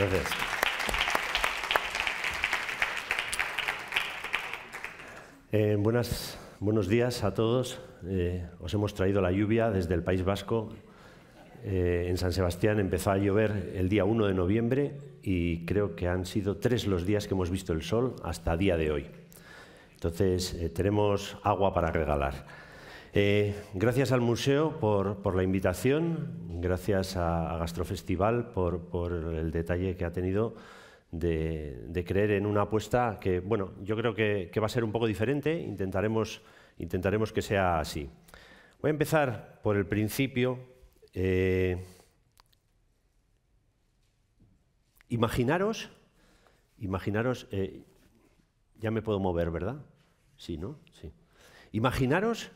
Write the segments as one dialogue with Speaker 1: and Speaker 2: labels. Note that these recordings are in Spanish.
Speaker 1: Gracias. Buenos días a todos. Os hemos traído la lluvia desde el País Vasco. En San Sebastián empezó a llover el día 1 de noviembre y creo que han sido 3 los días que hemos visto el sol hasta el día de hoy. Entonces, tenemos agua para regalar. Gracias al museo por la invitación, gracias a Gastrofestival por el detalle que ha tenido de creer en una apuesta que, bueno, yo creo que va a ser un poco diferente. Intentaremos que sea así. Voy a empezar por el principio. Imaginaros, ya me puedo mover, ¿verdad? Sí, ¿no? Sí. Imaginaros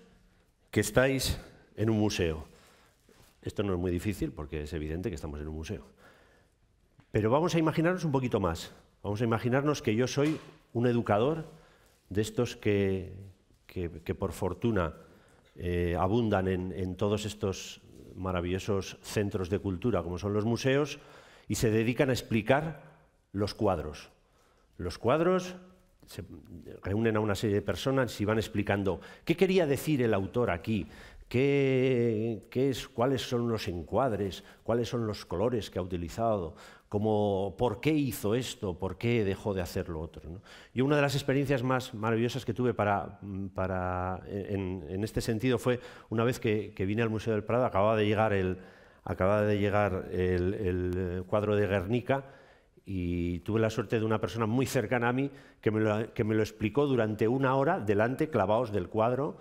Speaker 1: que estáis en un museo. Esto no es muy difícil porque es evidente que estamos en un museo. Pero vamos a imaginarnos un poquito más. Vamos a imaginarnos que yo soy un educador de estos que por fortuna abundan en todos estos maravillosos centros de cultura como son los museos y se dedican a explicar los cuadros. Los cuadros se reúnen a una serie de personas y van explicando qué quería decir el autor aquí, cuáles son los encuadres, cuáles son los colores que ha utilizado, por qué hizo esto, por qué dejó de hacer lo otro, ¿no? Y una de las experiencias más maravillosas que tuve en este sentido fue una vez que vine al Museo del Prado. Acababa de llegar el cuadro de Guernica y tuve la suerte de una persona muy cercana a mí que me lo explicó durante 1 hora delante, clavados del cuadro,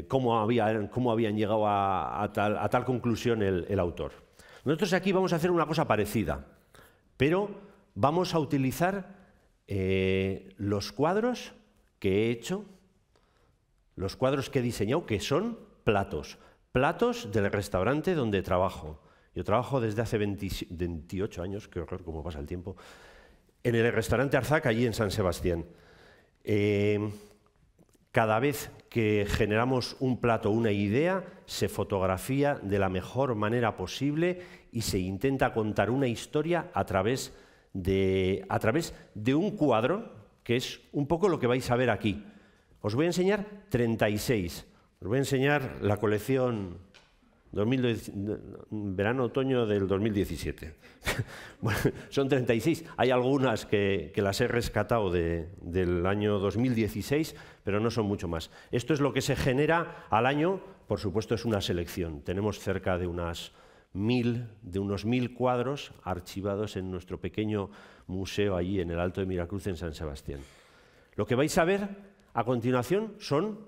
Speaker 1: cómo habían llegado a tal conclusión el autor. Nosotros aquí vamos a hacer una cosa parecida, pero vamos a utilizar los cuadros que he hecho, los cuadros que he diseñado, que son platos del restaurante donde trabajo. Yo trabajo desde hace 28 años, qué horror cómo pasa el tiempo, en el restaurante Arzac, allí en San Sebastián. Cada vez que generamos un plato, una idea, se fotografía de la mejor manera posible y se intenta contar una historia a través de un cuadro, que es un poco lo que vais a ver aquí. Os voy a enseñar 36. Os voy a enseñar la colección verano-otoño del 2017. Bueno, son 36. Hay algunas que las he rescatado del año 2016, pero no son mucho más. Esto es lo que se genera al año. Por supuesto, es una selección. Tenemos cerca de unos 1000 cuadros archivados en nuestro pequeño museo allí en el Alto de Miracruz, en San Sebastián. Lo que vais a ver a continuación son,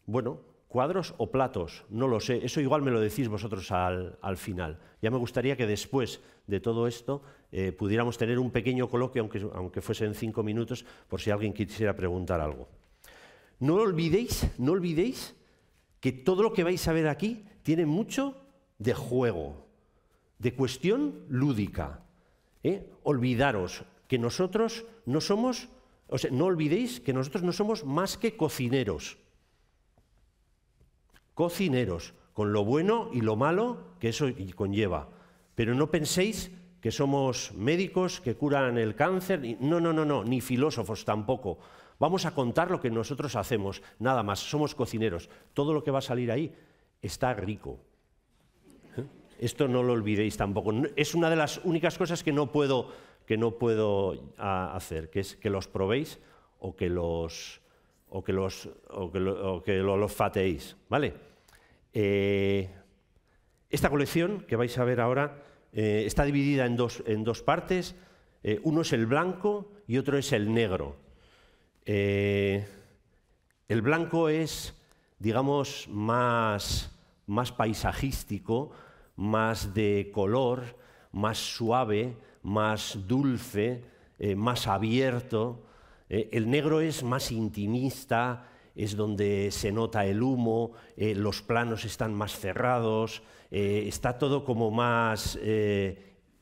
Speaker 1: bueno, cuadros o platos, no lo sé, eso igual me lo decís vosotros al final. Ya me gustaría que después de todo esto pudiéramos tener un pequeño coloquio, aunque fuesen 5 minutos, por si alguien quisiera preguntar algo. No olvidéis que todo lo que vais a ver aquí tiene mucho de juego, de cuestión lúdica. Olvidaros que nosotros no somos, no olvidéis que nosotros no somos más que cocineros. Cocineros, con lo bueno y lo malo que eso conlleva. Pero no penséis que somos médicos que curan el cáncer. No, ni filósofos tampoco. Vamos a contar lo que nosotros hacemos, nada más. Somos cocineros. Todo lo que va a salir ahí está rico. Esto no lo olvidéis tampoco. Es una de las únicas cosas que no puedo hacer, que es que los probéis o que los fateéis, ¿vale? Esta colección que vais a ver ahora está dividida en dos partes. Uno es el blanco y otro es el negro. El blanco es, digamos, más paisajístico, más de color, más suave, más dulce, más abierto. El negro es más intimista, es donde se nota el humo, los planos están más cerrados, está todo como más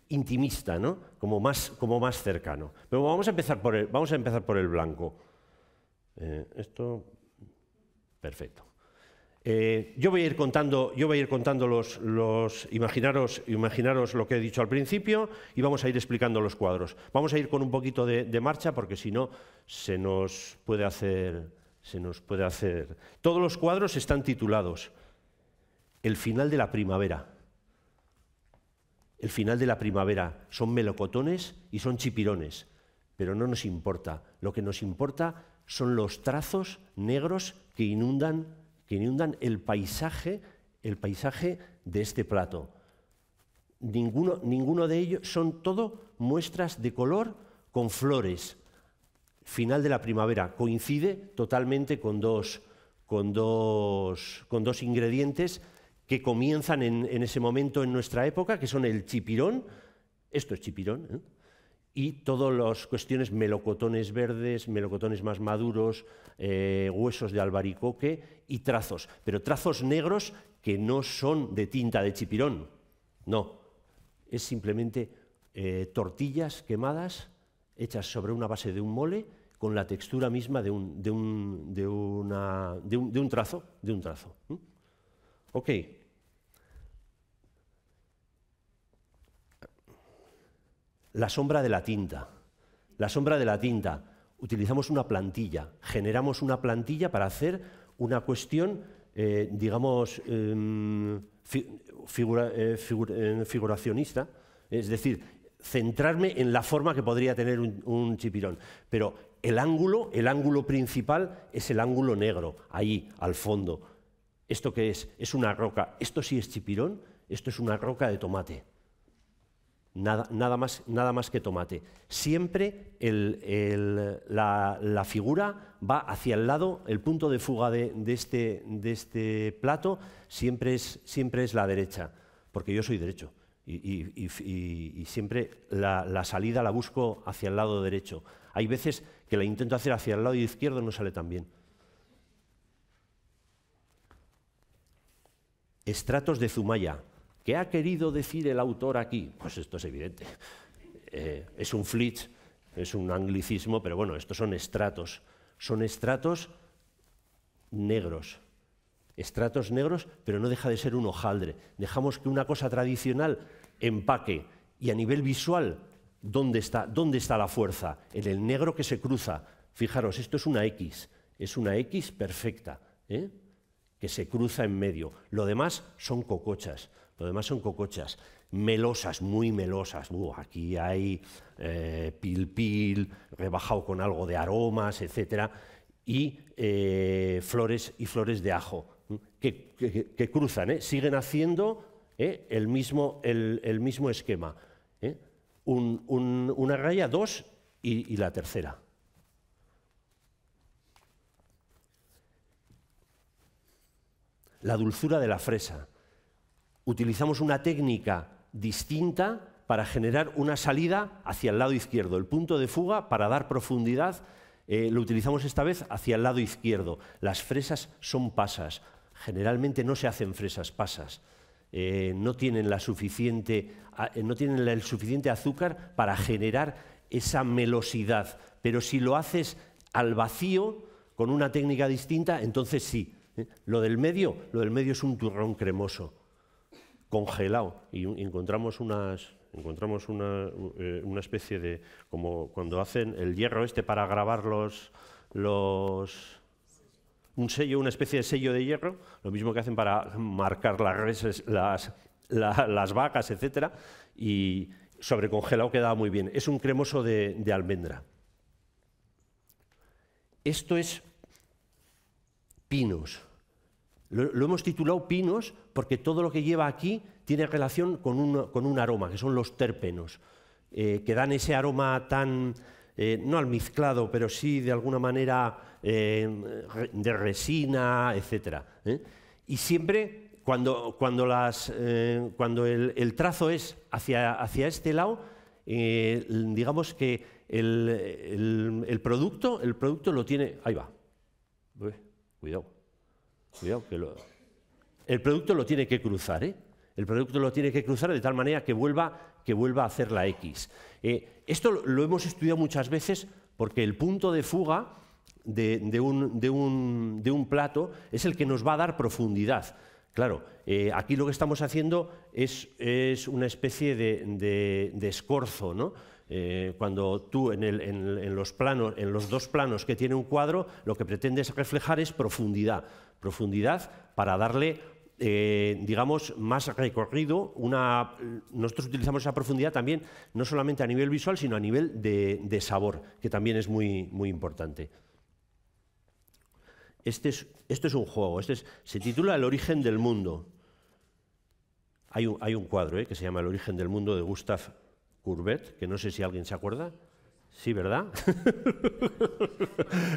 Speaker 1: intimista, ¿no? como más cercano. Pero vamos a empezar por el blanco. Esto, perfecto. Yo voy a ir contando imaginaros lo que he dicho al principio y vamos a ir explicando los cuadros. Vamos a ir con un poquito de marcha porque si no se nos puede hacer. Todos los cuadros están titulados El final de la primavera. El final de la primavera son melocotones y son chipirones, pero no nos importa. Lo que nos importa son los trazos negros que inundan el paisaje de este plato. Ninguno de ellos, son todo muestras de color con flores. Final de la primavera coincide totalmente con dos ingredientes que comienzan en ese momento en nuestra época, que son el chipirón, esto es chipirón, ¿eh? Y todas las cuestiones melocotones verdes, melocotones más maduros, huesos de albaricoque y trazos, pero trazos negros que no son de tinta de chipirón, no, es simplemente tortillas quemadas hechas sobre una base de un mole con la textura misma de un trazo. Ok. La sombra de la tinta. La sombra de la tinta. Utilizamos una plantilla, generamos una plantilla para hacer una cuestión, digamos, figuracionista, es decir, centrarme en la forma que podría tener un chipirón. Pero el ángulo principal es el ángulo negro, ahí, al fondo. ¿Esto qué es? Es una roca. Esto sí es chipirón, esto es una roca de tomate. Nada más que tomate. Siempre la figura va hacia el lado, el punto de fuga de este plato siempre es la derecha, porque yo soy derecho y siempre la salida la busco hacia el lado derecho. Hay veces que la intento hacer hacia el lado izquierdo y no sale tan bien. Estratos de Zumaya. ¿Qué ha querido decir el autor aquí? Pues esto es evidente. Es un flitch, es un anglicismo, pero bueno, estos son estratos. Son estratos negros. Estratos negros, pero no deja de ser un hojaldre. Dejamos que una cosa tradicional empaque. Y a nivel visual, ¿dónde está la fuerza? En el negro que se cruza. Fijaros, esto es una X perfecta, que se cruza en medio. Lo demás son cocochas. Melosas, muy melosas. Aquí hay pil, rebajado con algo de aromas, etc. Y flores de ajo que cruzan, siguen haciendo el mismo esquema. Una raya, dos y la tercera. La dulzura de la fresa. Utilizamos una técnica distinta para generar una salida hacia el lado izquierdo. El punto de fuga, para dar profundidad, lo utilizamos esta vez hacia el lado izquierdo. Las fresas son pasas. Generalmente no se hacen fresas, pasas. No tienen el suficiente azúcar para generar esa melosidad. Pero si lo haces al vacío, con una técnica distinta, entonces sí. Lo del medio es un turrón cremoso, congelado, y encontramos una especie de, como cuando hacen el hierro para grabar un sello, una especie de sello de hierro, lo mismo que hacen para marcar las reses, las vacas, etc. Y sobrecongelado quedaba muy bien. Es un cremoso de almendra. Esto es pinos. Lo hemos titulado pinos porque todo lo que lleva aquí tiene relación con un aroma, que son los terpenos, que dan ese aroma tan, no almizclado, pero sí de alguna manera de resina, etc. Y siempre cuando el trazo es hacia este lado, digamos que el producto lo tiene... Ahí va. Cuidado. El producto lo tiene que cruzar, El producto lo tiene que cruzar de tal manera que vuelva a hacer la X. Esto lo hemos estudiado muchas veces porque el punto de fuga de un plato es el que nos va a dar profundidad. Claro, aquí lo que estamos haciendo es una especie de escorzo, ¿no? Cuando tú en los dos planos que tiene un cuadro, lo que pretendes reflejar es profundidad. Profundidad para darle, digamos, más recorrido. Nosotros utilizamos esa profundidad también, no solamente a nivel visual, sino a nivel de sabor, que también es muy, muy importante. Esto es un juego, se titula El origen del mundo. Hay un cuadro que se llama El origen del mundo de Gustave Courbet, que no sé si alguien se acuerda. Sí, ¿verdad?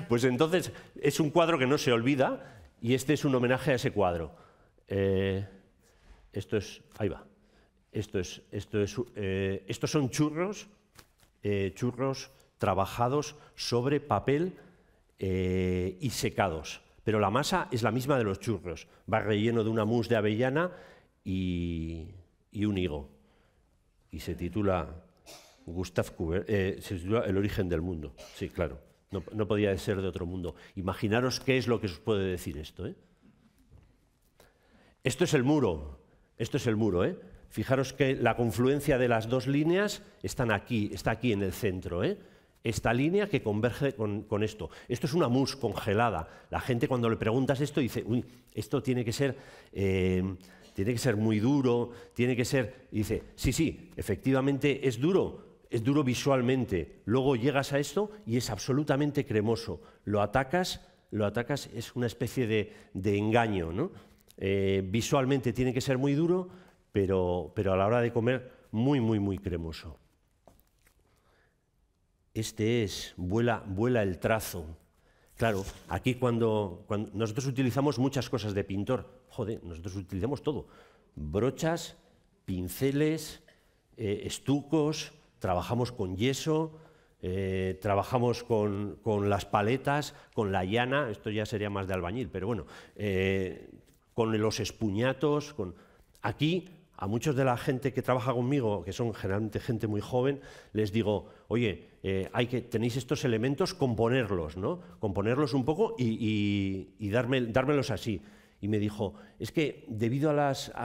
Speaker 1: Pues entonces es un cuadro que no se olvida y este es un homenaje a ese cuadro. Ahí va. Estos son churros trabajados sobre papel y secados, pero la masa es la misma de los churros, va relleno de una mousse de avellana y un higo, y se titula Gustave Courbet, se titula El origen del mundo. Sí, claro, no podía ser de otro mundo. Imaginaros qué es lo que os puede decir esto, Esto es el muro, Fijaros que la confluencia de las dos líneas está aquí en el centro, Esta línea que converge con esto. Esto es una mousse congelada. La gente cuando le preguntas esto dice, uy, esto tiene que ser muy duro, tiene que ser... Y dice, sí, efectivamente es duro visualmente. Luego llegas a esto y es absolutamente cremoso. Lo atacas, es una especie de engaño, ¿no? Visualmente tiene que ser muy duro, pero a la hora de comer muy, muy, muy cremoso. Vuela el trazo. Claro, aquí cuando nosotros utilizamos muchas cosas de pintor, nosotros utilizamos todo. Brochas, pinceles, estucos, trabajamos con yeso, trabajamos con las paletas, con la llana, esto ya sería más de albañil, pero bueno, con los espuñatos. Aquí, a muchos de la gente que trabaja conmigo, que son generalmente gente muy joven, les digo, oye, tenéis estos elementos, componerlos, ¿no? Componerlos un poco y dármelos así. Y me dijo, es que debido a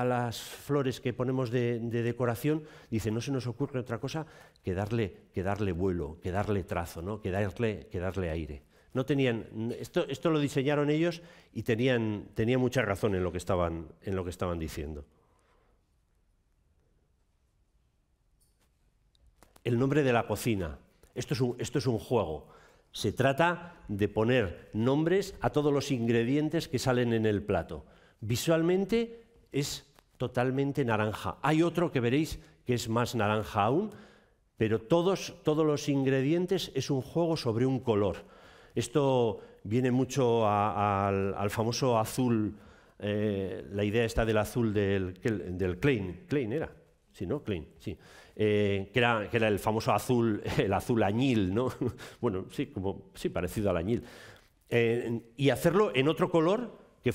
Speaker 1: las flores que ponemos de decoración, dice, no se nos ocurre otra cosa que darle vuelo, que darle trazo, ¿no? que darle aire. No tenían, esto lo diseñaron ellos y tenían mucha razón en lo que estaban diciendo. El nombre de la cocina. Esto es un juego. Se trata de poner nombres a todos los ingredientes que salen en el plato. Visualmente es totalmente naranja. Hay otro que veréis que es más naranja aún, pero todos los ingredientes es un juego sobre un color. Esto viene mucho al famoso azul, la idea está del azul del Klein. ¿Klein era? Sí, ¿no? Klein, sí. Que era el famoso azul, el azul añil, ¿no? Bueno, sí, parecido al añil. Y hacerlo en otro color que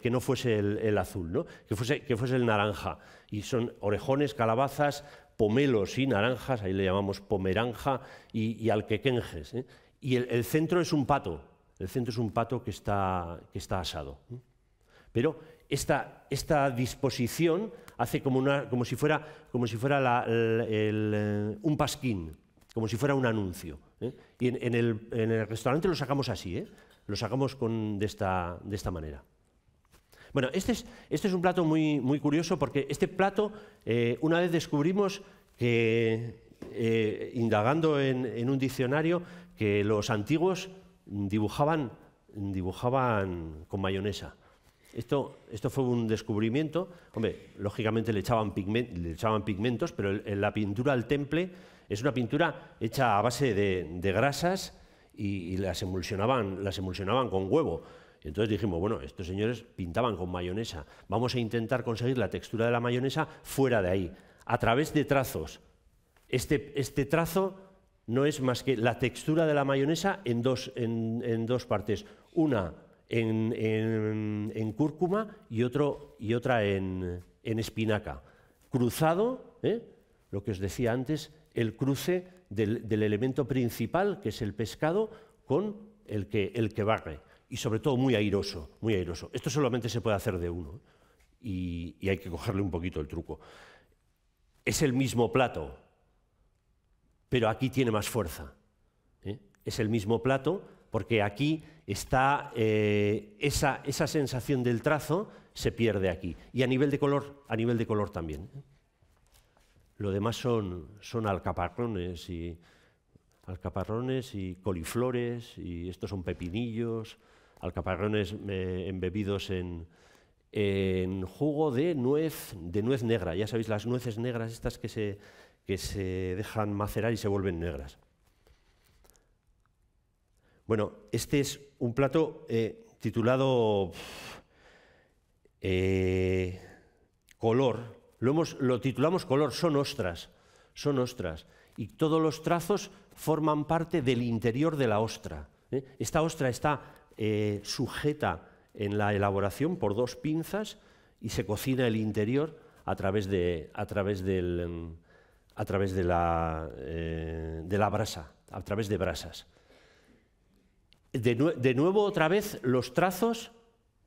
Speaker 1: no fuese el azul, ¿no? que fuese el naranja. Y son orejones, calabazas, pomelos y naranjas, ahí le llamamos pomeranja, y alquequenjes. Y el centro es un pato. El centro es un pato que está asado. Pero esta disposición hace como si fuera un pasquín, como si fuera un anuncio. Y en el restaurante lo sacamos así, lo sacamos de esta manera. Bueno, este es un plato muy, muy curioso porque este plato, una vez descubrimos que, indagando en un diccionario, que los antiguos dibujaban con mayonesa. Esto fue un descubrimiento. Hombre, lógicamente le echaban pigmentos, pero la pintura al temple es una pintura hecha a base de grasas y las emulsionaban con huevo. Entonces dijimos, bueno, estos señores pintaban con mayonesa. Vamos a intentar conseguir la textura de la mayonesa fuera de ahí, a través de trazos. Este trazo no es más que la textura de la mayonesa en dos partes. Una en cúrcuma y otra en espinaca. Cruzado, lo que os decía antes, el cruce del elemento principal, que es el pescado, con el que barre, y sobre todo muy airoso, muy airoso. Esto solamente se puede hacer de uno, y hay que cogerle un poquito el truco. Es el mismo plato, pero aquí tiene más fuerza. Es el mismo plato porque aquí está esa sensación del trazo se pierde aquí. Y a nivel de color también. Lo demás son alcaparrones y coliflores, y estos son pepinillos, alcaparrones embebidos en jugo de nuez negra. Ya sabéis, las nueces negras estas que se dejan macerar y se vuelven negras. Bueno, este es un plato titulado color. Lo titulamos color, son ostras. Y todos los trazos forman parte del interior de la ostra. Esta ostra está sujeta en la elaboración por dos pinzas y se cocina el interior a través de la brasa, a través de brasas. De nuevo, otra vez, los trazos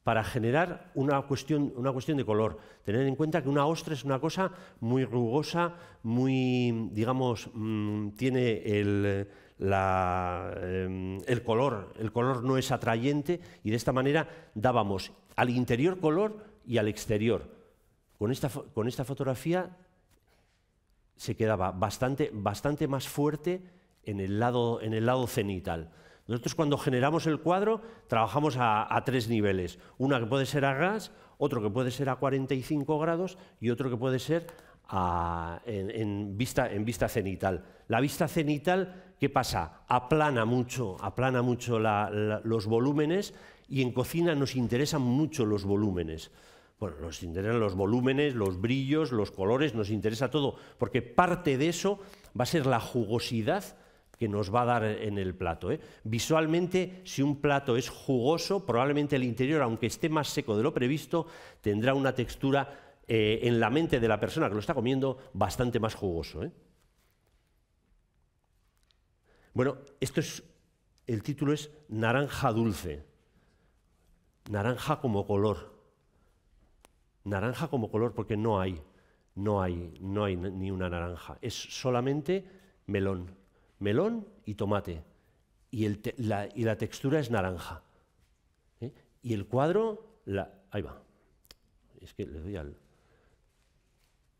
Speaker 1: para generar una cuestión de color. Tened en cuenta que una ostra es una cosa muy rugosa, muy, digamos, tiene el color no es atrayente, y de esta manera dábamos al interior color y al exterior. Con esta fotografía se quedaba bastante más fuerte en el lado cenital. Nosotros, cuando generamos el cuadro, trabajamos a tres niveles. Una que puede ser a gas, otro que puede ser a 45 grados y otro que puede ser en vista cenital. La vista cenital, ¿qué pasa? Aplana mucho los volúmenes, y en cocina nos interesan mucho los volúmenes. Bueno, nos interesan los volúmenes, los brillos, los colores, nos interesa todo, porque parte de eso va a ser la jugosidad que nos va a dar en el plato. Visualmente, si un plato es jugoso, probablemente el interior, aunque esté más seco de lo previsto, tendrá una textura en la mente de la persona que lo está comiendo bastante más jugoso. Bueno, el título es naranja dulce. Naranja como color. Naranja como color porque no hay ni una naranja. Es solamente melón. Melón y tomate, y la textura es naranja. Y el cuadro, ahí va, es que le doy al...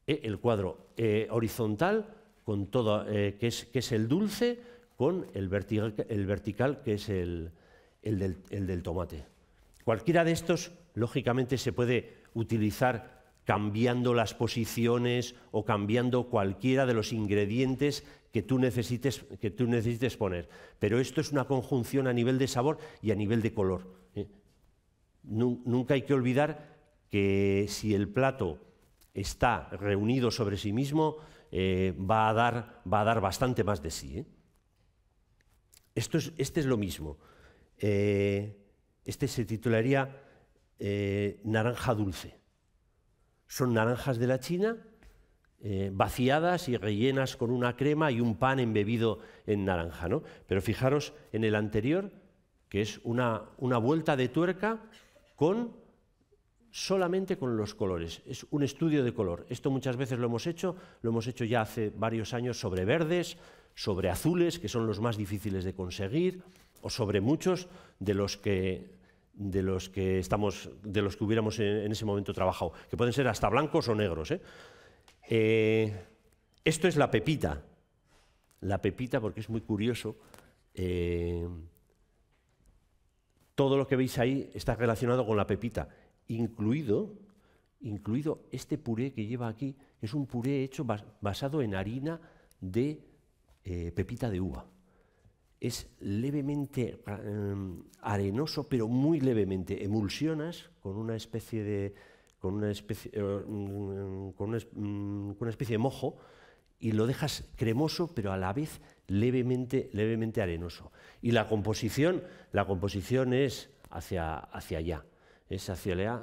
Speaker 1: el cuadro horizontal, con todo, que es el dulce, con el vertical, que es el del tomate. Cualquiera de estos, lógicamente, se puede utilizar cambiando las posiciones o cambiando cualquiera de los ingredientes que tú necesites poner. Pero esto es una conjunción a nivel de sabor y a nivel de color. Nunca hay que olvidar que si el plato está reunido sobre sí mismo, va a dar bastante más de sí. Este es lo mismo. Este se titularía naranja dulce. Son naranjas de la China, vaciadas y rellenas con una crema y un pan embebido en naranja, ¿no? Pero fijaros en el anterior, que es una vuelta de tuerca solamente con los colores. Es un estudio de color. Esto muchas veces lo hemos hecho ya hace varios años sobre verdes, sobre azules, que son los más difíciles de conseguir, o sobre muchos de los que hubiéramos en ese momento trabajado, que pueden ser hasta blancos o negros. Esto es la pepita. La pepita, porque es muy curioso. Todo lo que veis ahí está relacionado con la pepita, incluido este puré que lleva aquí, que es un puré hecho basado en harina de pepita de uva. Es levemente arenoso, pero muy levemente. Emulsionas con una especie de mojo, y lo dejas cremoso, pero a la vez levemente arenoso. Y la composición es hacia allá. Es hacia allá.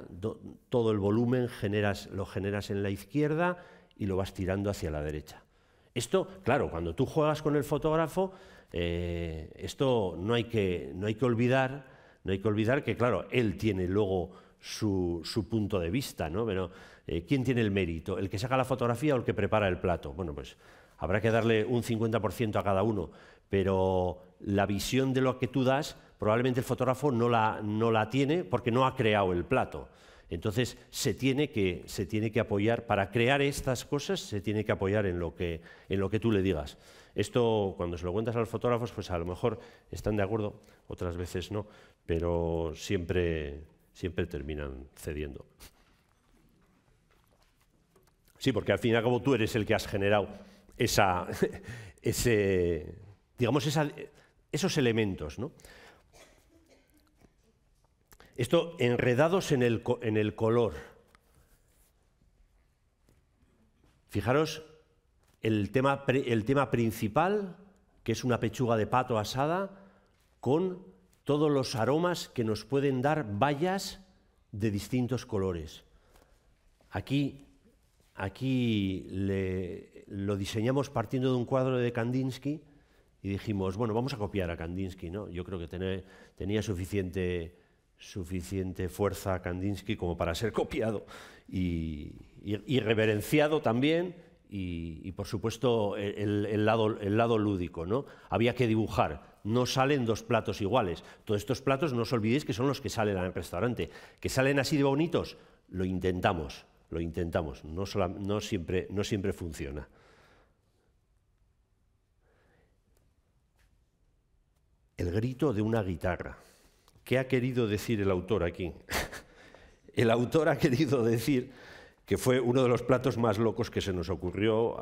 Speaker 1: Todo el volumen lo generas en la izquierda y lo vas tirando hacia la derecha. Esto, claro, cuando tú juegas con el fotógrafo, esto no hay que olvidar que, claro, él tiene luego su punto de vista, ¿no? Pero, ¿quién tiene el mérito? ¿El que saca la fotografía o el que prepara el plato? Bueno, pues habrá que darle un 50% a cada uno, pero la visión de lo que tú das, probablemente el fotógrafo no la tiene porque no ha creado el plato. Entonces, se tiene que apoyar, para crear estas cosas, se tiene que apoyar en lo que tú le digas. Esto, cuando se lo cuentas a los fotógrafos, pues a lo mejor están de acuerdo, otras veces no, pero siempre terminan cediendo. Sí, porque al fin y al cabo tú eres el que has generado esos elementos, ¿no? Esto, enredados en el color. Fijaros el tema principal, que es una pechuga de pato asada, con todos los aromas que nos pueden dar bayas de distintos colores. Aquí lo diseñamos partiendo de un cuadro de Kandinsky y dijimos, bueno, vamos a copiar a Kandinsky, ¿no? Yo creo que tenía suficiente fuerza Kandinsky como para ser copiado y reverenciado también y por supuesto el lado lúdico, ¿no? Había que dibujar, no salen dos platos iguales. Todos estos platos no os olvidéis que son los que salen al restaurante. ¿Que salen así de bonitos? Lo intentamos, no siempre funciona. El grito de una guitarra. ¿Qué ha querido decir el autor aquí? El autor ha querido decir que fue uno de los platos más locos que se nos ocurrió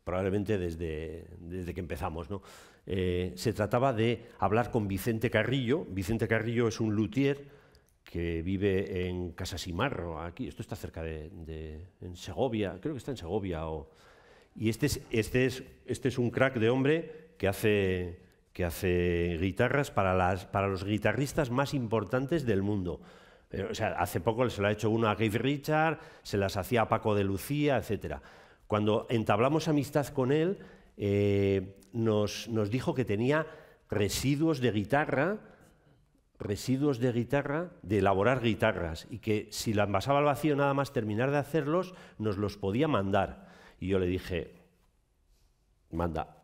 Speaker 1: probablemente desde que empezamos, ¿no? Se trataba de hablar con Vicente Carrillo. Vicente Carrillo es un luthier que vive en Casasimarro, aquí. Esto está cerca en Segovia, creo que está en Segovia. Y este es un crack de hombre que hace guitarras para los guitarristas más importantes del mundo. O sea, hace poco se lo ha hecho uno a Keith Richards, se las hacía a Paco de Lucía, etc. Cuando entablamos amistad con él, nos dijo que tenía residuos de guitarra, de elaborar guitarras, y que si la envasaba al vacío nada más terminar de hacerlos, nos los podía mandar. Y yo le dije, manda,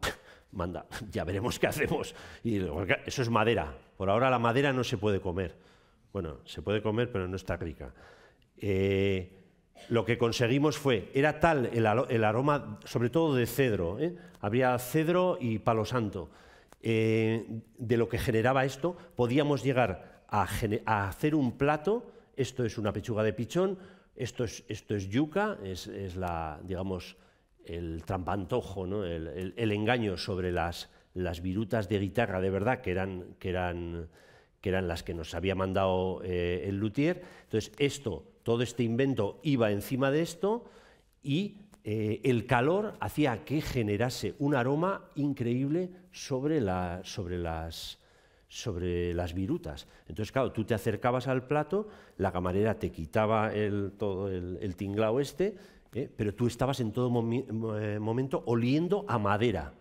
Speaker 1: ya veremos qué hacemos. Y eso es madera. Por ahora la madera no se puede comer. Bueno, se puede comer, pero no está rica. Lo que conseguimos era tal el aroma, sobre todo de cedro, había cedro y palo santo, de lo que generaba esto, podíamos llegar a hacer un plato. Esto es una pechuga de pichón, esto es yuca, es digamos, el trampantojo, ¿no? el engaño sobre las virutas de guitarra de verdad, que eran las que nos había mandado el luthier. Entonces, todo este invento iba encima de esto y el calor hacía que generase un aroma increíble sobre las virutas. Entonces, claro, tú te acercabas al plato, la camarera te quitaba todo el tinglao pero tú estabas en todo momento oliendo a madera.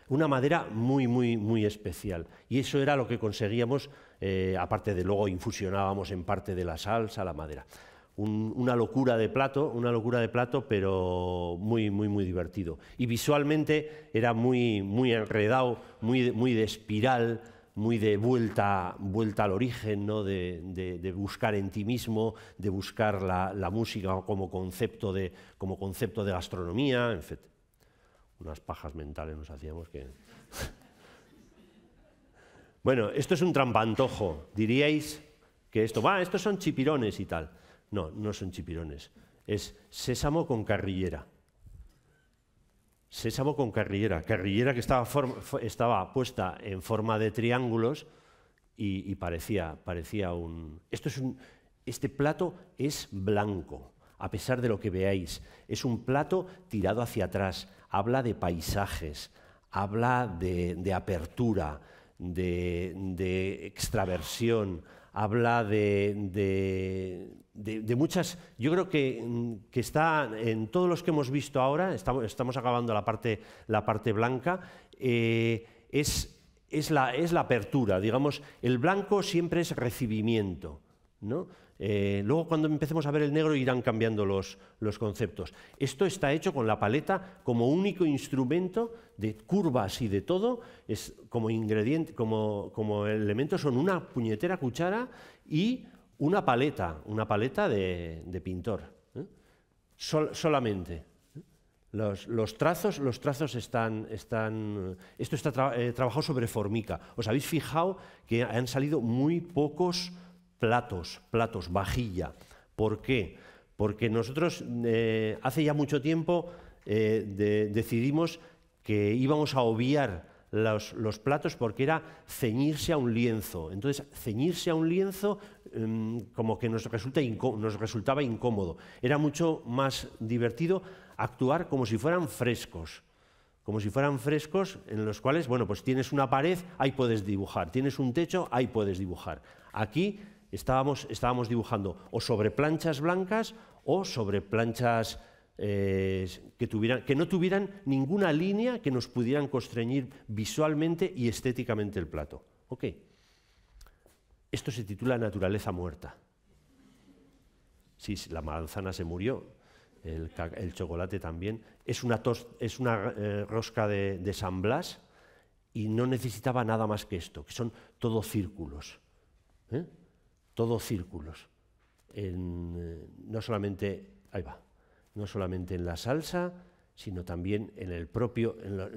Speaker 1: Una madera muy, muy, muy especial. Y eso era lo que conseguíamos, aparte de luego infusionábamos en parte de la salsa, la madera. Una locura de plato, pero muy, muy, muy divertido. Y visualmente era muy, muy enredado, muy de espiral, muy de vuelta al origen, ¿no? de buscar en ti mismo, de buscar la música como concepto de gastronomía, en fin. Unas pajas mentales nos hacíamos que... Bueno, esto es un trampantojo. Diríais que estos son chipirones y tal. No, no son chipirones. Es sésamo con carrillera. Sésamo con carrillera. Carrillera que estaba puesta en forma de triángulos y parecía un... Este plato es blanco, a pesar de lo que veáis. Es un plato tirado hacia atrás. Habla de paisajes, habla de apertura, de extraversión, habla de muchas... Yo creo que está en todos los que hemos visto ahora, estamos acabando la parte blanca, es la apertura, digamos, el blanco siempre es recibimiento, ¿no? Luego cuando empecemos a ver el negro irán cambiando los conceptos. Esto está hecho con la paleta como único instrumento de curvas y de todo, es como ingrediente, como elemento son una puñetera cuchara y una paleta de pintor, ¿eh? Solamente. Los trazos están... Esto está trabajado sobre formica. ¿Os habéis fijado que han salido muy pocos platos, vajilla? ¿Por qué? Porque nosotros hace ya mucho tiempo decidimos que íbamos a obviar los platos porque era ceñirse a un lienzo. Entonces, ceñirse a un lienzo como que nos resultaba incómodo. Era mucho más divertido actuar como si fueran frescos. Como si fueran frescos en los cuales, bueno, pues tienes una pared, ahí puedes dibujar. Tienes un techo, ahí puedes dibujar. Aquí estábamos dibujando o sobre planchas blancas o sobre planchas que no tuvieran ninguna línea que nos pudieran constreñir visualmente y estéticamente el plato. ¿Ok? Esto se titula Naturaleza muerta. Sí, la manzana se murió, el chocolate también. Es una rosca de San Blas y no necesitaba nada más que esto, que son todo círculos. Todo círculos. No solamente... Ahí va. No solamente en la salsa, sino también en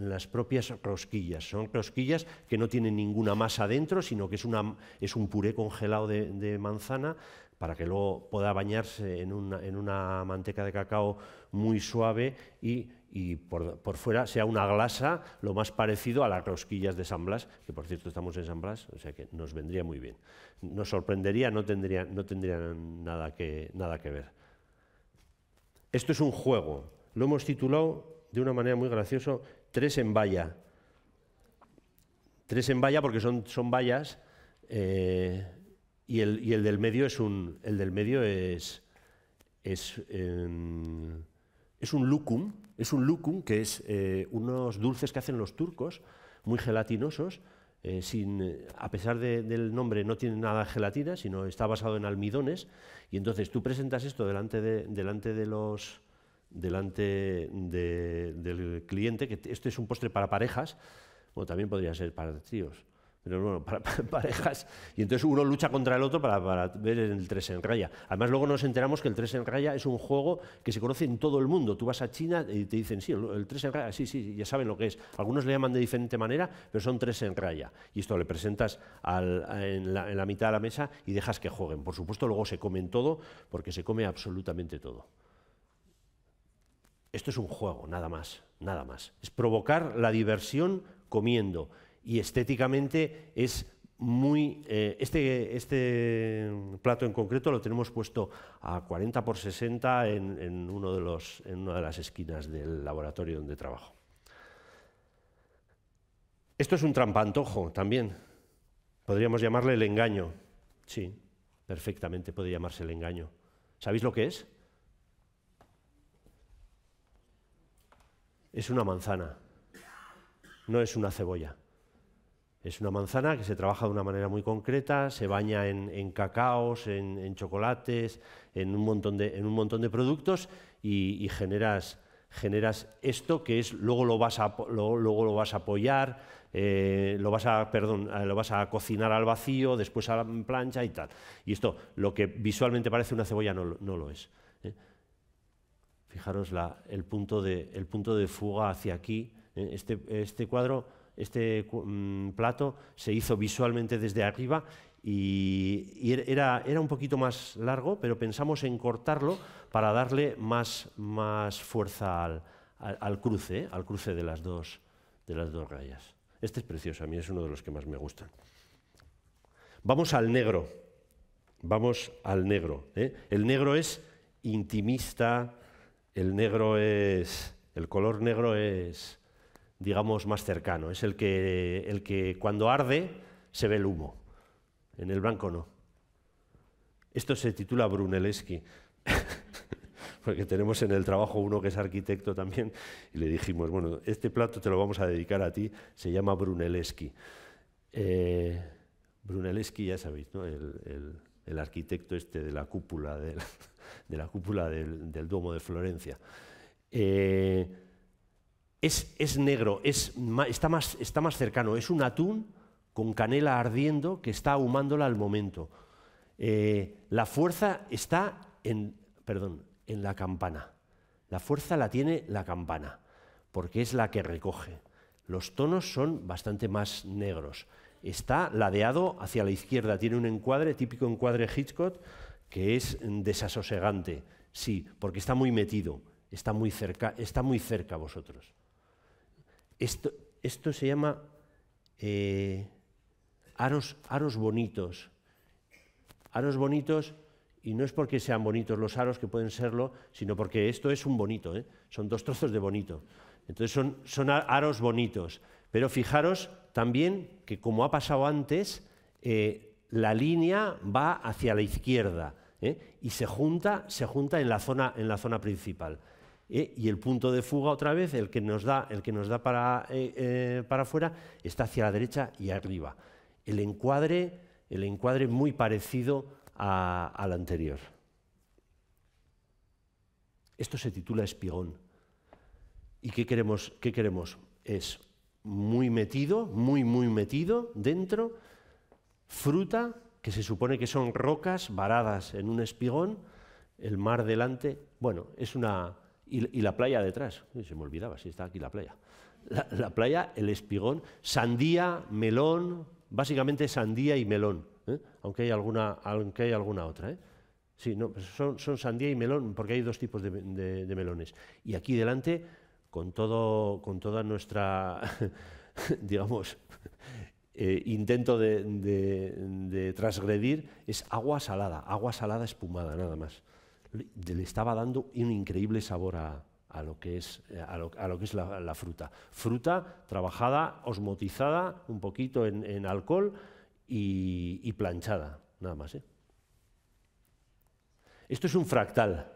Speaker 1: las propias rosquillas. Son rosquillas que no tienen ninguna masa dentro, sino que es un puré congelado de manzana para que luego pueda bañarse en una manteca de cacao muy suave y por fuera sea una glasa lo más parecido a las rosquillas de San Blas, que por cierto estamos en San Blas, o sea que nos vendría muy bien. Nos sorprendería, no tendría nada que ver. Esto es un juego, lo hemos titulado de una manera muy graciosa, 3 en valla. 3 en valla porque son vallas y el del medio es un lucum, que es unos dulces que hacen los turcos, muy gelatinosos, a pesar del nombre no tiene nada de gelatina, sino está basado en almidones, y entonces tú presentas esto delante del cliente, que este es un postre para parejas, bueno, también podría ser para tíos, pero bueno, para parejas, y entonces uno lucha contra el otro para ver el 3 en raya. Además luego nos enteramos que el 3 en raya es un juego que se conoce en todo el mundo. Tú vas a China y te dicen, sí, el 3 en raya, sí, ya saben lo que es. Algunos le llaman de diferente manera, pero son 3 en raya. Y esto le presentas en la mitad de la mesa y dejas que jueguen. Por supuesto luego se comen todo, porque se come absolutamente todo. Esto es un juego, nada más, nada más. Es provocar la diversión comiendo. Y estéticamente es muy... este plato en concreto lo tenemos puesto a 40 por 60 en una de las esquinas del laboratorio donde trabajo. Esto es un trampantojo también. Podríamos llamarle el engaño. Sí, perfectamente puede llamarse el engaño. ¿Sabéis lo que es? Es una manzana, no es una cebolla. Es una manzana que se trabaja de una manera muy concreta, se baña en cacaos, en chocolates, en un montón de productos y generas esto que es luego lo vas a apoyar, lo vas a cocinar al vacío, después a la plancha y tal. Y esto, lo que visualmente parece una cebolla, no lo es. Fijaros el punto de fuga hacia aquí. Este plato se hizo visualmente desde arriba y era un poquito más largo, pero pensamos en cortarlo para darle más fuerza al cruce de las dos rayas. Este es precioso, a mí es uno de los que más me gustan. Vamos al negro. El negro es intimista, el color negro es digamos, más cercano. Es el que cuando arde se ve el humo. En el blanco no. Esto se titula Brunelleschi. Porque tenemos en el trabajo uno que es arquitecto también, y le dijimos, bueno, este plato te lo vamos a dedicar a ti, se llama Brunelleschi. Brunelleschi, ya sabéis, ¿no? El arquitecto este de la cúpula, del Duomo de Florencia. Es negro, está más cercano, es un atún con canela ardiendo que está ahumándola al momento. La fuerza está en la campana. La fuerza la tiene la campana, porque es la que recoge. Los tonos son bastante más negros. Está ladeado hacia la izquierda, tiene un encuadre, típico encuadre Hitchcock, que es desasosegante. Sí, porque está muy metido, está muy cerca a vosotros. Esto se llama aros bonitos. Aros bonitos. Y no es porque sean bonitos los aros, que pueden serlo, sino porque esto es un bonito, ¿eh? Son 2 trozos de bonito. Entonces son aros bonitos. Pero fijaros también que, como ha pasado antes, la línea va hacia la izquierda, y se junta en la zona principal. Y el punto de fuga, otra vez, el que nos da para afuera, está hacia la derecha y arriba. El encuadre muy parecido al anterior. Esto se titula espigón. ¿Y qué queremos? Es muy metido dentro, fruta, que se supone que son rocas varadas en un espigón, el mar delante, bueno, es una... Y la playa detrás, se me olvidaba, si está aquí la playa. La playa, el espigón, sandía, melón, básicamente sandía y melón. Aunque hay alguna otra. Sí, no, pues son sandía y melón, porque hay 2 tipos de melones. Y aquí delante, con toda nuestra, digamos, intento de transgredir, es agua salada espumada, nada más. Le estaba dando un increíble sabor a lo que es la fruta. Fruta trabajada, osmotizada, un poquito en alcohol, y planchada, nada más. Esto es un fractal.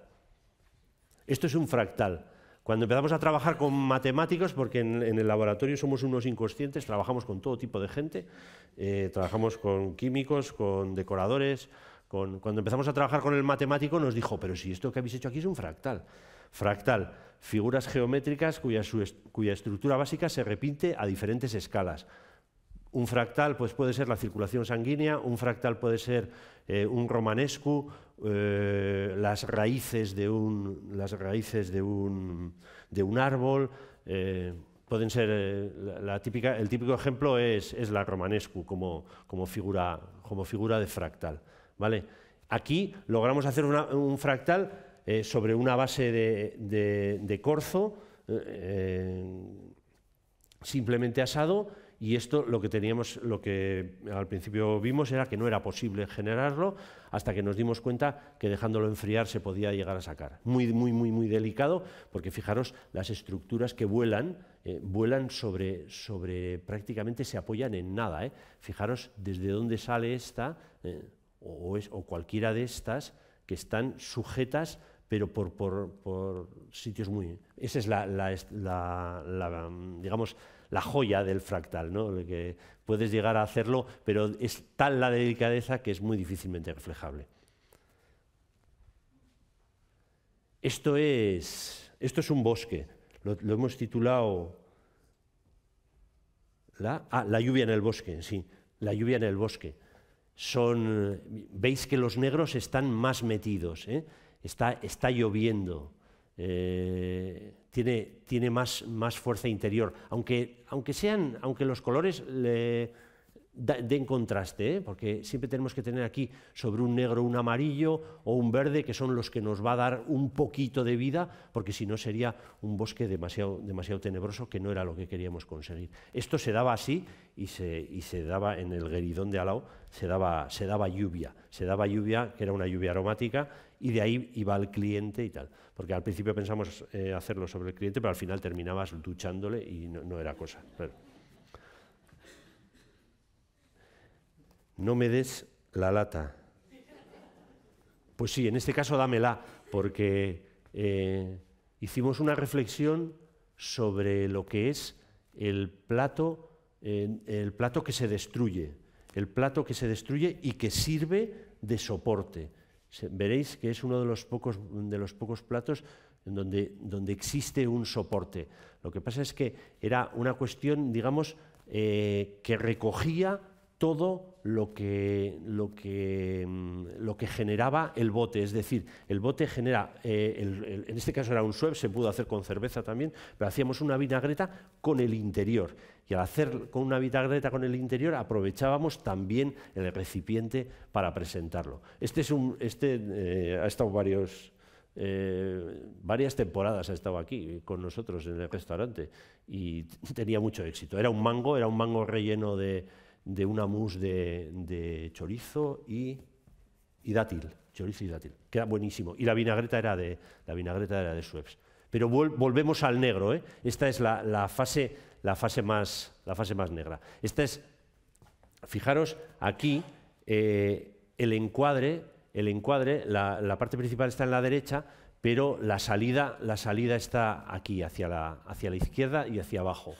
Speaker 1: Cuando empezamos a trabajar con matemáticos, porque en el laboratorio somos unos inconscientes, trabajamos con todo tipo de gente, trabajamos con químicos, con decoradores. Cuando empezamos a trabajar con el matemático nos dijo, pero si esto que habéis hecho aquí es un fractal. Fractal, figuras geométricas cuya estructura básica se repite a diferentes escalas. Un fractal pues, puede ser la circulación sanguínea, un fractal puede ser un romanesco, las raíces de un árbol, pueden ser, el típico ejemplo es la romanesco como figura de fractal. ¿Vale? Aquí logramos hacer un fractal sobre una base de corzo, simplemente asado. Y esto lo que al principio vimos era que no era posible generarlo, hasta que nos dimos cuenta que dejándolo enfriar se podía llegar a sacar. Muy delicado, porque fijaros las estructuras que vuelan sobre prácticamente se apoyan en nada. Fijaros desde dónde sale esta, o cualquiera de estas, que están sujetas, pero por sitios muy... Esa es digamos, la joya del fractal, ¿no? Que puedes llegar a hacerlo, pero es tal la delicadeza que es muy difícilmente reflejable. Esto es un bosque, lo hemos titulado la lluvia en el bosque, sí, la lluvia en el bosque. Veis que los negros están más metidos, está lloviendo. Tiene más fuerza interior, aunque los colores den contraste, porque siempre tenemos que tener aquí sobre un negro un amarillo o un verde, que son los que nos va a dar un poquito de vida, porque si no sería un bosque demasiado tenebroso, que no era lo que queríamos conseguir. Esto se daba así y se daba en el Gueridón de Alao, se daba lluvia, que era una lluvia aromática, y de ahí iba al cliente y tal. Porque al principio pensamos hacerlo sobre el cliente, pero al final terminabas duchándole y no era cosa. Pero no me des la lata. Pues sí, en este caso dámela, porque hicimos una reflexión sobre lo que es el plato que se destruye, y que sirve de soporte. Veréis que es uno de los pocos platos en donde existe un soporte. Lo que pasa es que era una cuestión, digamos, que recogía todo lo que generaba el bote. Es decir, el bote genera, en este caso era un Schweppes, se pudo hacer con cerveza también, pero hacíamos una vinagreta con el interior. Y al hacer con una vinagreta con el interior aprovechábamos también el recipiente para presentarlo. Ha estado varias temporadas ha estado aquí con nosotros en el restaurante y tenía mucho éxito. Era un mango relleno de una mousse de chorizo y dátil, queda buenísimo. Y la vinagreta era de Schweppes. Pero volvemos al negro, ¿eh? Esta es la fase más negra. Fijaros aquí, el encuadre, la parte principal está en la derecha, pero la salida está aquí, hacia la izquierda y hacia abajo.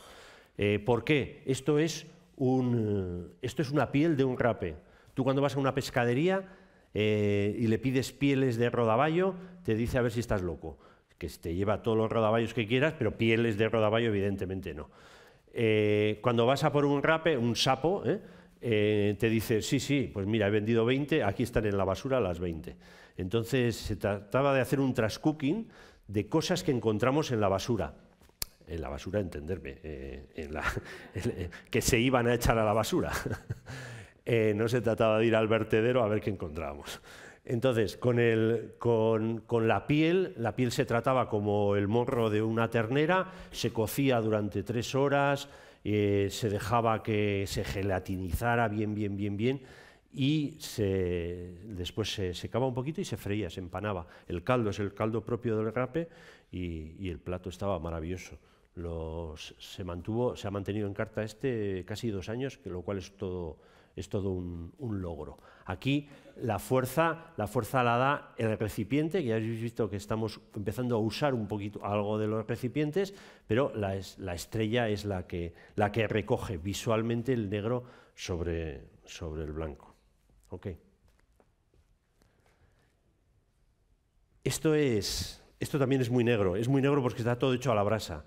Speaker 1: ¿Por qué? Esto es una piel de un rape. Tú cuando vas a una pescadería y le pides pieles de rodaballo, te dice a ver si estás loco, que te lleva todos los rodaballos que quieras, pero pieles de rodaballo evidentemente no. Cuando vas a por un rape, un sapo, te dice, sí, pues mira, he vendido 20, aquí están en la basura las 20. Entonces se trataba de hacer un trascooking de cosas que encontramos en la basura. En la basura, entenderme, que se iban a echar a la basura. No se trataba de ir al vertedero a ver qué encontrábamos. Entonces, con la piel se trataba como el morro de una ternera, se cocía durante 3 horas, se dejaba que se gelatinizara bien, y después se secaba un poquito y se freía, se empanaba. El caldo es el caldo propio del rape y el plato estaba maravilloso. Se ha mantenido en carta casi 2 años, lo cual es todo un logro. Aquí la fuerza la da el recipiente, que ya habéis visto que estamos empezando a usar un poquito algo de los recipientes, pero la estrella es la que recoge visualmente el negro sobre el blanco. Okay. Esto también es muy negro porque está todo hecho a la brasa.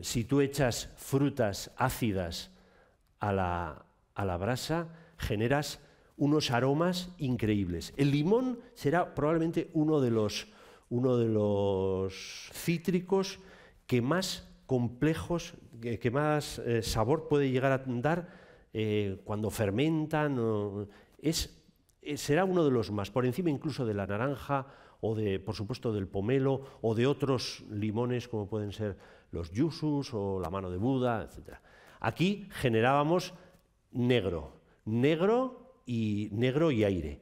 Speaker 1: Si tú echas frutas ácidas a la brasa, generas unos aromas increíbles. El limón será probablemente uno de los cítricos que más complejos, que más sabor puede llegar a dar cuando fermentan. Será uno de los más, por encima incluso de la naranja o por supuesto del pomelo o de otros limones como pueden ser los yuzus o la mano de Buda, etc. Aquí generábamos negro y aire.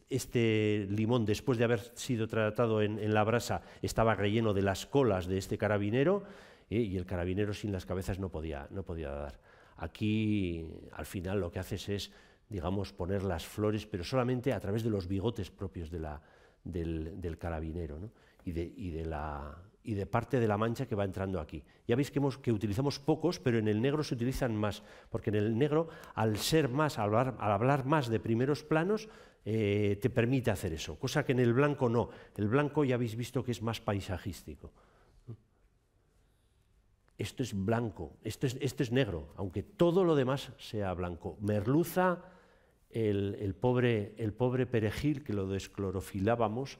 Speaker 1: Este limón, después de haber sido tratado en la brasa, estaba relleno de las colas de este carabinero, y el carabinero sin las cabezas no podía dar. Aquí, al final, lo que haces es, digamos, poner las flores, pero solamente a través de los bigotes propios del carabinero, ¿no? y de parte de la mancha que va entrando aquí. Ya veis que utilizamos pocos, pero en el negro se utilizan más, porque en el negro, al hablar más de primeros planos, te permite hacer eso, cosa que en el blanco no. El blanco ya habéis visto que es más paisajístico. Esto es blanco, esto es negro, aunque todo lo demás sea blanco. Merluza, el pobre perejil que lo desclorofilábamos,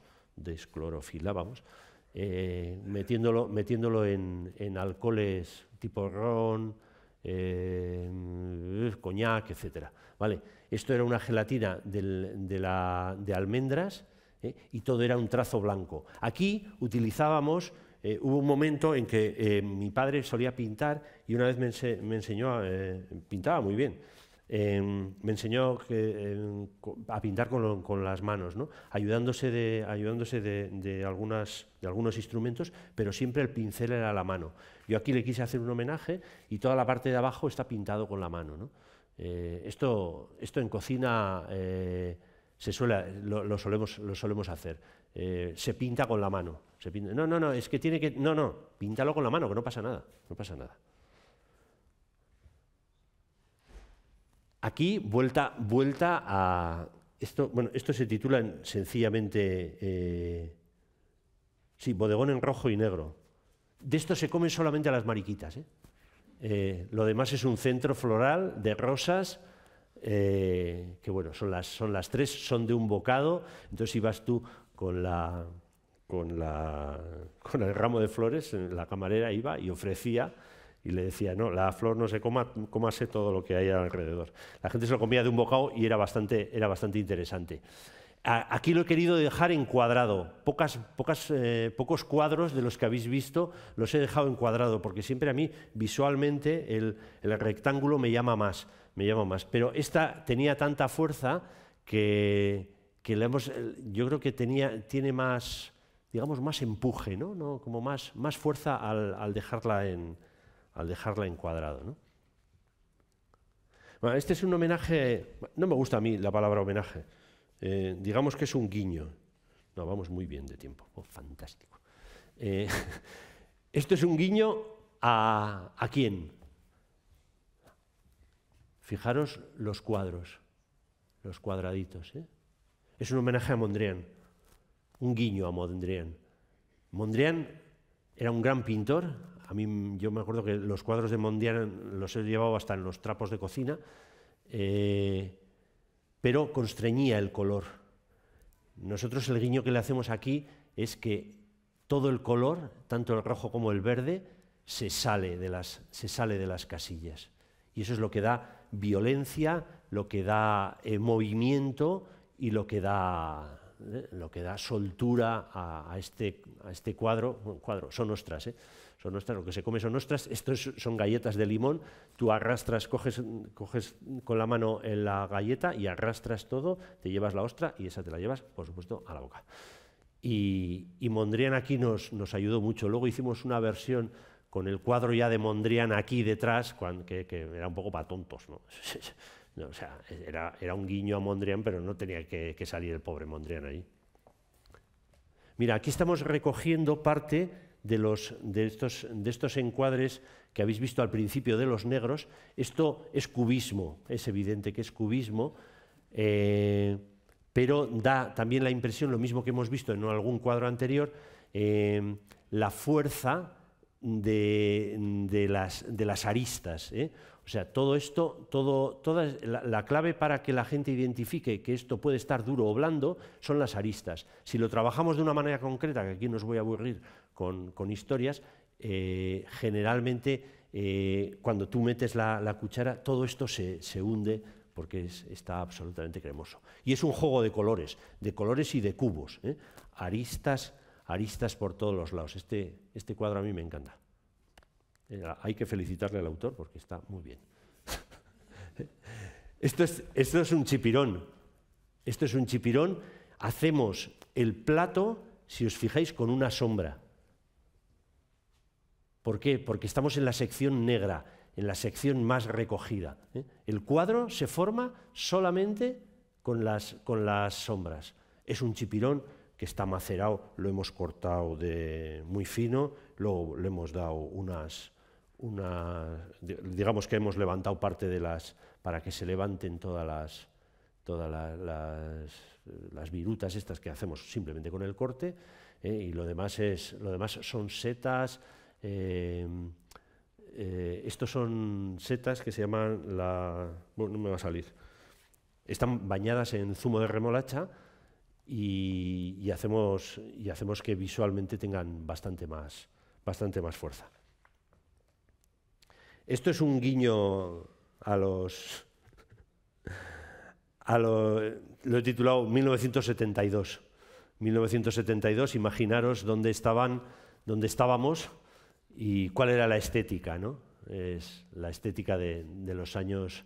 Speaker 1: metiéndolo en alcoholes tipo ron, coñac, etc. ¿Vale? Esto era una gelatina de almendras, y todo era un trazo blanco. Aquí utilizábamos, hubo un momento en que mi padre solía pintar y una vez me enseñó, pintaba muy bien, me enseñó a pintar con las manos, ¿no? ayudándose de algunos instrumentos, pero siempre el pincel era a la mano. Yo aquí le quise hacer un homenaje y toda la parte de abajo está pintado con la mano, ¿no? Esto en cocina lo solemos hacer. Se pinta con la mano. No, es que tiene que... No, píntalo con la mano, que no pasa nada. No pasa nada. Aquí, vuelta a... Esto se titula sencillamente... sí, bodegón en rojo y negro. De esto se comen solamente a las mariquitas, lo demás es un centro floral de rosas, que bueno, son las tres, son de un bocado. Entonces si vas tú con el ramo de flores, la camarera iba y ofrecía y le decía, no, la flor no se coma, cómase todo lo que hay alrededor. La gente se lo comía de un bocado y era bastante interesante. Aquí lo he querido dejar encuadrado. Pocos cuadros de los que habéis visto los he dejado encuadrado, porque siempre a mí visualmente el rectángulo me llama más. Pero esta tenía tanta fuerza que yo creo que tiene más, digamos, más empuje, ¿no? Como más fuerza al dejarla encuadrado, ¿no? Bueno, este es un homenaje, no me gusta a mí la palabra homenaje. Digamos que es un guiño. No, vamos muy bien de tiempo. Oh, fantástico. Esto es un guiño ¿a quién? Fijaros los cuadros, los cuadraditos. Es un homenaje a Mondrian, un guiño a Mondrian. Mondrian era un gran pintor. Yo me acuerdo que los cuadros de Mondrian los he llevado hasta en los trapos de cocina. Pero constreñía el color. Nosotros el guiño que le hacemos aquí es que todo el color, tanto el rojo como el verde, se sale de las casillas. Y eso es lo que da violencia, lo que da movimiento y lo que da soltura a este cuadro. Bueno, son ostras, son ostras, lo que se come son ostras. Estos son galletas de limón. Tú arrastras, coges con la mano la galleta y arrastras todo, te llevas la ostra y esa te la llevas, por supuesto, a la boca. Y Mondrian aquí nos ayudó mucho. Luego hicimos una versión con el cuadro ya de Mondrian aquí detrás, que era un poco para tontos, ¿no? No, o sea, era un guiño a Mondrian, pero no tenía que salir el pobre Mondrian ahí. Mira, aquí estamos recogiendo parte de estos encuadres que habéis visto al principio de los negros. Esto es cubismo, es evidente que es cubismo, pero da también la impresión, lo mismo que hemos visto en algún cuadro anterior, la fuerza de las aristas. O sea, todo esto, toda la clave para que la gente identifique que esto puede estar duro o blando son las aristas. Si lo trabajamos de una manera concreta, que aquí no os voy a aburrir con historias, generalmente cuando tú metes la cuchara, todo esto se hunde porque está absolutamente cremoso. Y es un juego de colores y de cubos, aristas por todos los lados. Este cuadro a mí me encanta. Hay que felicitarle al autor porque está muy bien. Esto es un chipirón. Esto es un chipirón. Hacemos el plato, si os fijáis, con una sombra. ¿Por qué? Porque estamos en la sección negra, en la sección más recogida. El cuadro se forma solamente con las sombras. Es un chipirón que está macerado, lo hemos cortado muy fino, luego le hemos dado digamos que hemos levantado parte para que se levanten todas las virutas estas que hacemos simplemente con el corte, y lo demás son setas. Estos son setas que se llaman bueno, no me va a salir. Están bañadas en zumo de remolacha y hacemos que visualmente tengan bastante más fuerza. Esto es un guiño lo he titulado 1972. 1972, imaginaros dónde estábamos y cuál era la estética, ¿no? Es la estética de los años,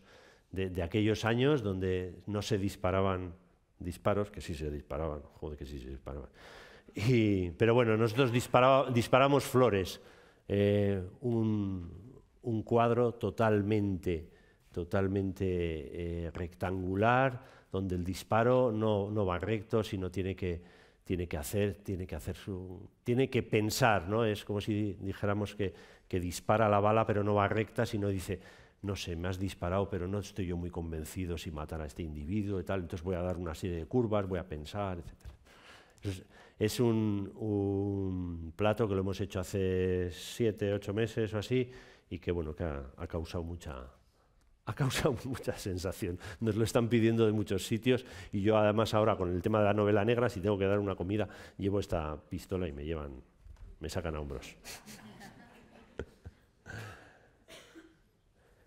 Speaker 1: de aquellos años donde no se disparaban disparos, que sí se disparaban, joder, que sí se disparaban. Pero bueno, nosotros disparamos flores, un cuadro totalmente rectangular, donde el disparo no va recto, sino tiene que pensar, ¿no? Es como si dijéramos que dispara la bala pero no va recta, sino dice, no sé, me has disparado pero no estoy yo muy convencido si matar a este individuo y tal, entonces voy a dar una serie de curvas, voy a pensar, etc. Entonces, es un plato que lo hemos hecho hace 7, 8 meses o así y que, bueno, que ha causado mucha sensación. Nos lo están pidiendo de muchos sitios y yo además ahora con el tema de la novela negra, si tengo que dar una comida, llevo esta pistola y me sacan a hombros.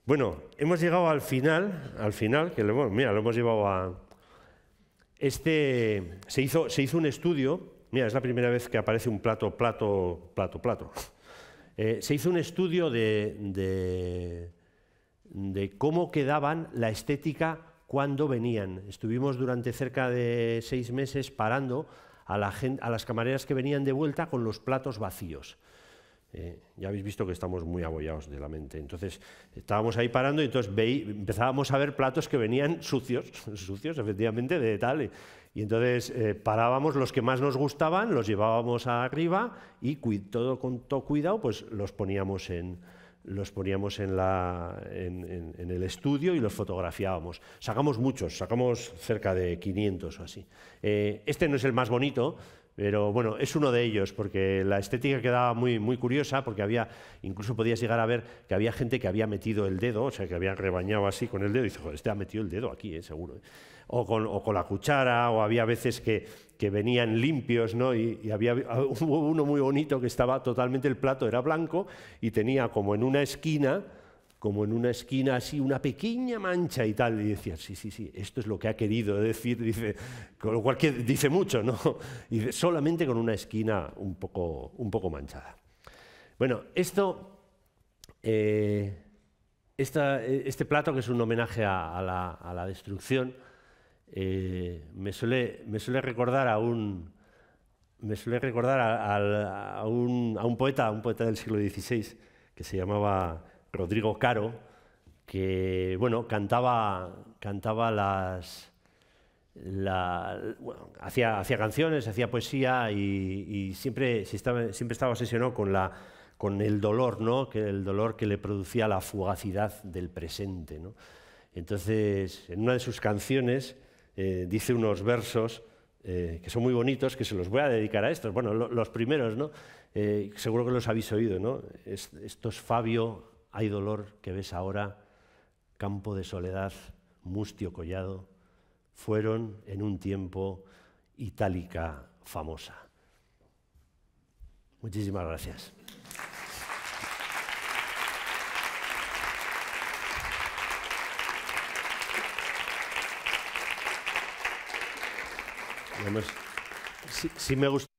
Speaker 1: Bueno, hemos llegado al final, que lo hemos llevado a... Se hizo un estudio, mira, es la primera vez que aparece un plato. Se hizo un estudio de cómo quedaban la estética cuando venían. Estuvimos durante cerca de 6 meses parando a las camareras que venían de vuelta con los platos vacíos. Ya habéis visto que estamos muy abollados de la mente. Entonces, estábamos ahí parando y entonces empezábamos a ver platos que venían sucios efectivamente, de tal. Y entonces parábamos los que más nos gustaban, los llevábamos arriba y con todo cuidado pues los poníamos en el estudio y los fotografiábamos. Sacamos muchos, sacamos cerca de 500 o así. Este no es el más bonito, pero bueno, es uno de ellos, porque la estética quedaba muy curiosa, porque incluso podías llegar a ver que había gente que había metido el dedo, o sea, que había rebañado así con el dedo, y dice, joder, este ha metido el dedo aquí, seguro. O con la cuchara, o había veces que venían limpios, ¿no? Y hubo uno muy bonito que estaba totalmente, el plato era blanco y tenía como en una esquina así, una pequeña mancha y tal, y decía, sí, esto es lo que ha querido decir, dice, con lo cual que dice mucho, ¿no? Y dice, solamente con una esquina un poco manchada. Bueno, este plato, que es un homenaje a la destrucción, me suele recordar a un poeta del siglo XVI que se llamaba Rodrigo Caro, que bueno, hacía canciones, hacía poesía y siempre estaba obsesionado con el dolor, ¿no? El dolor que le producía la fugacidad del presente, ¿no? Entonces, en una de sus canciones dice unos versos que son muy bonitos, que se los voy a dedicar a estos. Bueno, los primeros, ¿no? Seguro que los habéis oído, ¿no? Esto es Fabio, hay dolor que ves ahora, campo de soledad, mustio collado, fueron en un tiempo itálica famosa. Muchísimas gracias. Además, sí me gusta.